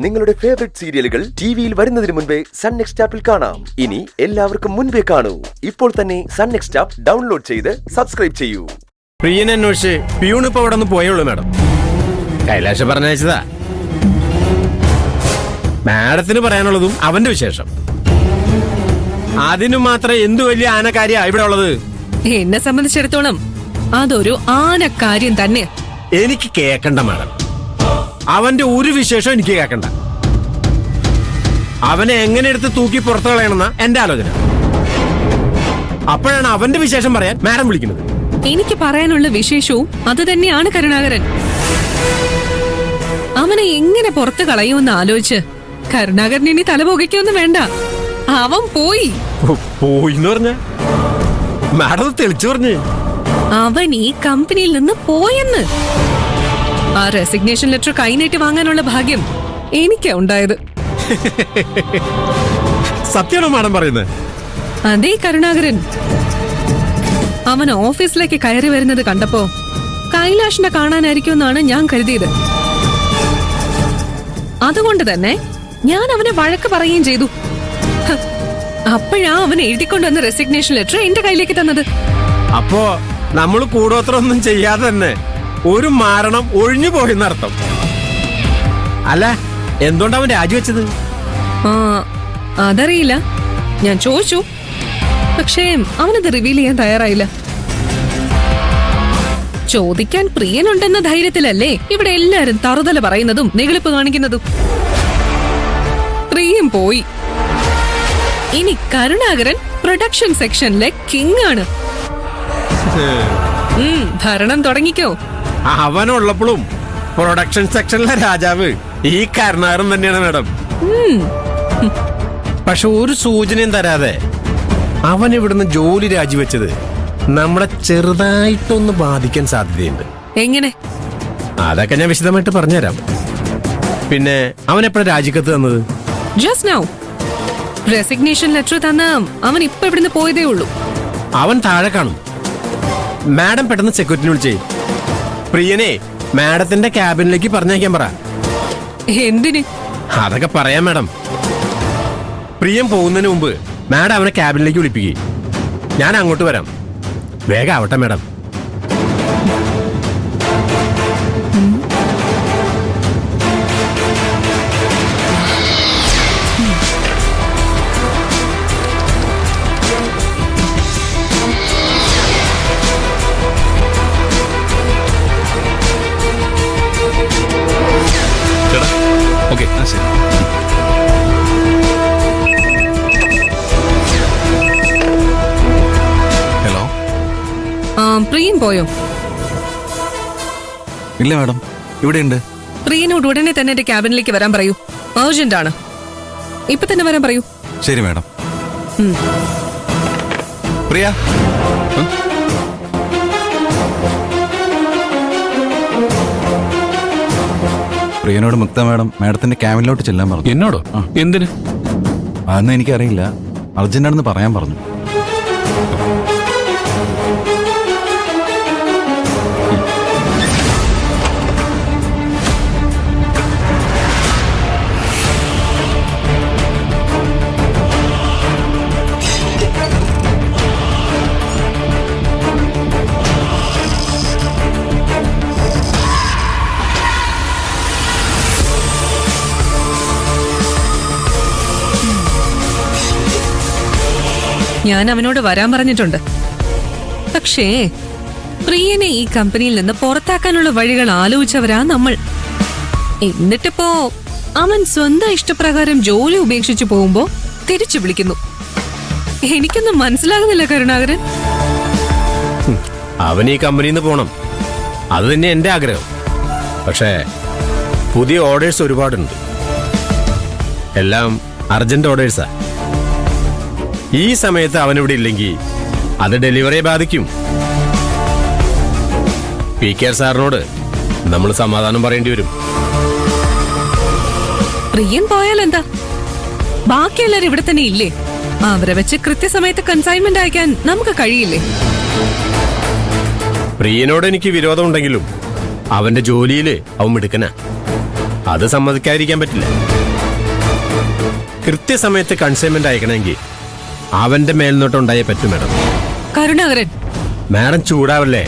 നിങ്ങളുടെ ഫേവറേറ്റ് സീരിയലുകൾ ടിവിയിൽ വരുന്നതിന് മുൻപേ സൺ നെക്സ്റ്റ് ആപ്പിൽ കാണാം. ഇനി എല്ലാവർക്കും മുൻപേ കാണൂ. ഇപ്പോൾ തന്നെ സൺ നെക്സ്റ്റ് ആപ്പ് ഡൗൺലോഡ് ചെയ്ത് സബ്സ്ക്രൈബ് ചെയ്യൂ. പ്രിയനെ അന്വേഷിച്ച് പിയൂൺ ഇപ്പൊ അവിടെ നിന്ന് പോയുള്ളൂ മാഡം. കൈലാഷ് പറഞ്ഞയച്ചതാ. മാഡത്തിന് പറയാനുള്ളതും അവന്റെ വിശേഷം. അതിനു മാത്രം എന്തു വലിയ ആനക്കാര്യ ഇവിടെ ഉള്ളത്. എന്നെ സംബന്ധിച്ചിടത്തോളം അതൊരു ആനക്കാര്യം തന്നെ. എനിക്ക് കേക്കണ്ട മാഡം, അവന്റെ ഒരു വിശേഷം എനിക്ക് കേക്കണ്ട. അവനെ എങ്ങനെ എടുത്ത് തൂക്കി പുറത്തു കളയണമെന്ന എന്റെ ആലോചന. അപ്പോഴാണ് അവന്റെ വിശേഷം പറയാൻ മാഡം വിളിക്കുന്നത്. എനിക്ക് പറയാനുള്ള വിശേഷവും അത് തന്നെയാണ് കരുണാകരൻ. അവനെ എങ്ങനെ പുറത്തു കളയുമെന്ന് ആലോചിച്ച് കരുണാകരൻ ഇനി തലപൊകിക്കൊന്നും വേണ്ട. അവൻ പോയി. പോയിന്ന് പറഞ്ഞ മാഡം തെളിച്ചു പറഞ്ഞേ. അവൻ ഈ കമ്പനിയിൽ നിന്ന് പോയെന്ന്. ആ റെസിഗ്നേഷൻ ലെറ്റർ കൈനീട്ടി വാങ്ങാനുള്ള ഭാഗ്യം എനിക്കാ ഉണ്ടായത്. സത്യമാണോ മാഡം പറയുന്നത്? അതേ കരുണാകരൻ. അവൻ ഓഫീസിലേക്ക് കയറി വരുന്നത് കണ്ടപ്പോ കൈലാഷിനെ കാണാനായിരിക്കുമെന്നാണ് ഞാൻ കരുതിയത്. അതുകൊണ്ട് തന്നെ ഞാൻ അവനെ വഴക്ക് പറയുകയും ചെയ്തു. അപ്പോഴാ അവൻ എഴുതിക്കൊണ്ടുവന്ന റെസിഗ്നേഷൻ ലെറ്റർ എന്റെ കയ്യിലേക്ക് തന്നത്. അപ്പോ നമ്മൾ കൂടോത്ര ഒന്നും ചെയ്യാതെ തന്നെ ഒരു മാരണം ഒഴിഞ്ഞു പോയെന്നർത്ഥം. അല്ല, എന്തുകൊണ്ടാ അവൻ രാജിവെച്ചത്? അതറിയില്ല. ഞാൻ ചോദിച്ചു, പക്ഷേ അവനത് റിവീൽ ചെയ്യാൻ തയ്യാറായില്ല. ചോദിക്കാൻ പ്രിയനുണ്ടെന്ന ധൈര്യത്തിലല്ലേ ഇവിടെ എല്ലാരും തറുതല പറയുന്നതും നെഗളിപ്പ് കാണിക്കുന്നതും. പ്രിയം പോയി. ഇനി കരുണാകരൻ പ്രൊഡക്ഷൻ സെക്ഷനിലെ കിങ് ആണ്. ഭരണം തുടങ്ങിക്കോ. അവനുള്ളപ്പോഴും പ്രൊഡക്ഷൻ സെക്ഷനിലെ രാജാവ് ഈ കരുണാകരൻ തന്നെയാണ് മാഡം. പക്ഷെ ഒരു സൂചനയും തരാതെ അവൻ ഇവിടുന്ന് ജോലി രാജിവെച്ചത് നമ്മളെ ചെറുതായിട്ടൊന്ന് ബാധിക്കാൻ സാധ്യതയുണ്ട്. എങ്ങനെ? അതൊക്കെ ഞാൻ വിശദമായിട്ട് പറഞ്ഞുതരാം. പിന്നെ അവൻ എപ്പോഴാണ് രാജിക്കത്ത് തന്നത്? Just now. റെസിഗ്നേഷൻ ലെറ്റർ തന്ന അവൻ ഇപ്പൊ ഇവിടുന്ന് പോയതേ ഉള്ളൂ. അവൻ താഴെ കാണും. മാഡം പെട്ടെന്ന് സെക്യൂരിറ്റിനെ വിളിച്ചേ. പ്രിയനെ മാഡത്തിന്റെ ക്യാബിനിലേക്ക് പറഞ്ഞയക്കാൻ പറ. എന്തിന്? അതൊക്കെ പറയാം മാഡം. പ്രിയം പോകുന്നതിന് മുമ്പ് മാഡം അവനെ ക്യാബിനിലേക്ക് വിളിപ്പിക്കേ. ഞാൻ അങ്ങോട്ട് വരാം. വേഗം ആവട്ടെ മാഡം. ഹലോ. പ്രിയൻ പോയോ? ഇല്ല മാഡം, ഇവിടെയുണ്ട്. പ്രിയനോട് ഉടനെ തന്നെ എന്റെ ക്യാബിനിലേക്ക് വരാൻ പറയൂ. അർജന്റ് ആണ്. ഇപ്പൊ തന്നെ വരാൻ പറയൂ. ശരി മാഡം. പ്രിയ, പ്രിയനോട് മുക്ത മാഡത്തിന്റെ ക്യാബിനിലോട്ട് ചെല്ലാൻ പറഞ്ഞു. എന്നോടോ? എന്തിന്? അതൊന്നും എനിക്കറിയില്ല. അർജന്റാണെന്ന് പറയാൻ പറഞ്ഞു. ഞാൻ അവനോട് വരാൻ പറഞ്ഞിട്ടുണ്ട്. പക്ഷേ പ്രിയനെ ഈ കമ്പനിയിൽ നിന്ന് പുറത്താക്കാനുള്ള വഴികൾ ആലോചിച്ചവരാ നമ്മൾ. എന്നിട്ടിപ്പോ അവൻ സ്വന്തം ഇഷ്ടപ്രകാരം ജോലി ഉപേക്ഷിച്ചു പോകുമ്പോ തിരിച്ചു വിളിക്കുന്നു. എനിക്കൊന്നും മനസ്സിലാകുന്നില്ല കരുണാകരൻ. അവൻ ഈ കമ്പനിയിൽ നിന്ന് പോണം, അത് തന്നെ എന്റെ ആഗ്രഹം. പക്ഷേ പുതിയ ഓർഡേഴ്സ് ഒരുപാടുണ്ട്. എല്ലാം അർജന്റ് ഓർഡേഴ്സാ. ഈ സമയത്ത് അവനിവിടെ ഇല്ലെങ്കിൽ അത് ഡെലിവറിയെ ബാധിക്കും. PK സാറിനോട് നമ്മൾ സമാധാനം പറയേണ്ടി വരും. പ്രിയൻ പോയാൽ എന്താ? ബാക്കിയെല്ലാരും ഇവിടെ തന്നെ ഇല്ലേ? അവരെ വെച്ച് കൃത്യസമയത്ത് കൺസൈൻമെന്റ് അയക്കാൻ നമുക്ക് കഴിയില്ലേ? പ്രിയനോട് എനിക്ക് വിരോധമുണ്ടെങ്കിലും അവന്റെ ജോലിയില് അവൻ മിടുക്കനാ. അത് സമ്മതിക്കാതിരിക്കാൻ പറ്റില്ല. കൃത്യസമയത്ത് കൺസൈൻമെന്റ് അയക്കണമെങ്കിൽ അവന്റെ മേൽനോട്ടം ഉണ്ടായേ പറ്റും മാഡം. കരുണാകരൻ, മാഡം ചൂടാവല്ലേ?